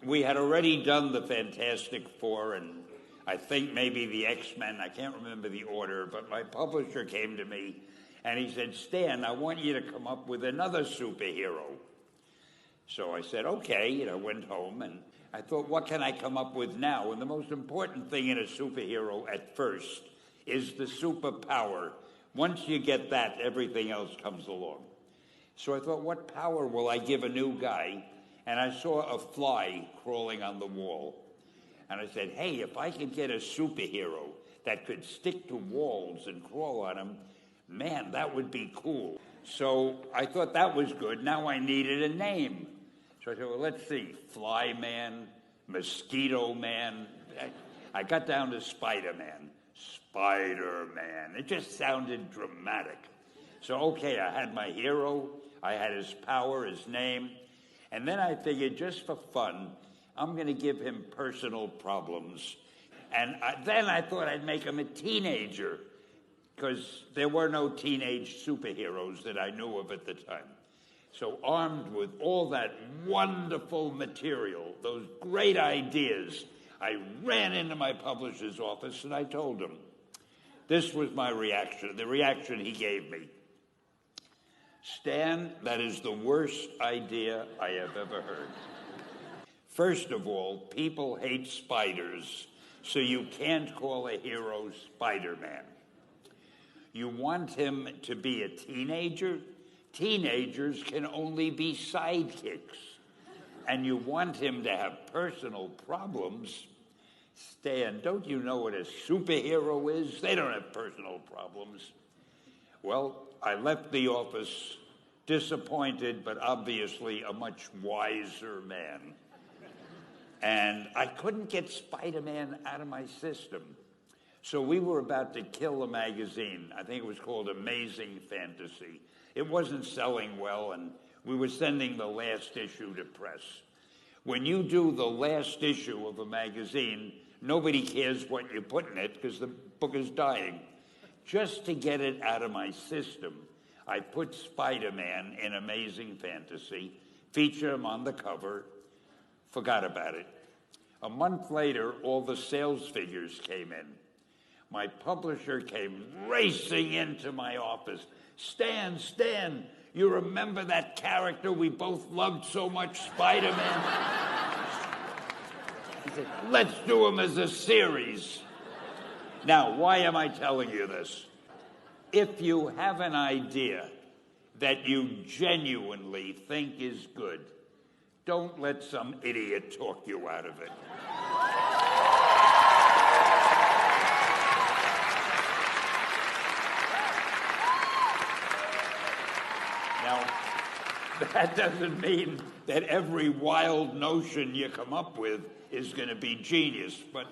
we had already done the Fantastic Four and I think maybe the X-Men. I can't remember the order, but my publisher came to me and he said, Stan, I want you to come up with another superhero. So I said, okay, went home and I thought, what can I come up with now? And the most important thing in a superhero at first is the superpower. Once you get that, everything else comes along. So I thought, what power will I give a new guy? And I saw a fly crawling on the wall. And I said, hey, if I could get a superhero that could stick to walls and crawl on them, man, that would be cool. So I thought that was good. Now I needed a name. So I said, well, let's see, Fly Man, Mosquito Man. I got down to Spider-Man. Spider-Man. It just sounded dramatic. So, okay, I had my hero. I had his power, his name. And then I figured, just for fun, I'm going to give him personal problems. And then I thought I'd make him a teenager, because there were no teenage superheroes that I knew of at the time. So armed with all that wonderful material, those great ideas, I ran into my publisher's office and I told him. This was my reaction, the reaction he gave me. Stan, that is the worst idea I have ever heard. First of all, people hate spiders, so you can't call a hero Spider-Man. You want him to be a teenager? Teenagers can only be sidekicks. And you want him to have personal problems? Stan, don't you know what a superhero is? They don't have personal problems. Well, I left the office disappointed, but obviously a much wiser man. And I couldn't get Spider-Man out of my system. So we were about to kill a magazine. I think it was called Amazing Fantasy. It wasn't selling well, and we were sending the last issue to press. When you do the last issue of a magazine, nobody cares what you put in it because the book is dying. Just to get it out of my system, I put Spider-Man in Amazing Fantasy, featured him on the cover, forgot about it. A month later, all the sales figures came in. My publisher came racing into my office. Stan, you remember that character we both loved so much, Spider-Man? He said, let's do him as a series. Now, why am I telling you this? If you have an idea that you genuinely think is good, don't let some idiot talk you out of it. Now, that doesn't mean that every wild notion you come up with is going to be genius. But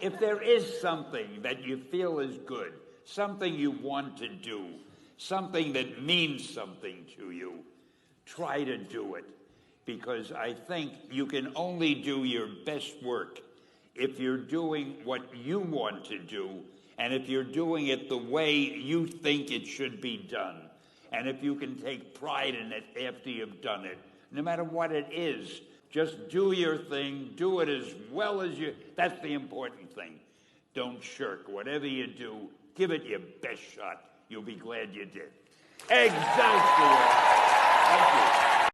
if there is something that you feel is good, something you want to do, something that means something to you, try to do it. Because I think you can only do your best work if you're doing what you want to do, and if you're doing it the way you think it should be done. And if you can take pride in it after you've done it, no matter what it is, just do your thing, do it as well as you, that's the important thing. Don't shirk. Whatever you do, give it your best shot. You'll be glad you did. Excelsior! Thank you.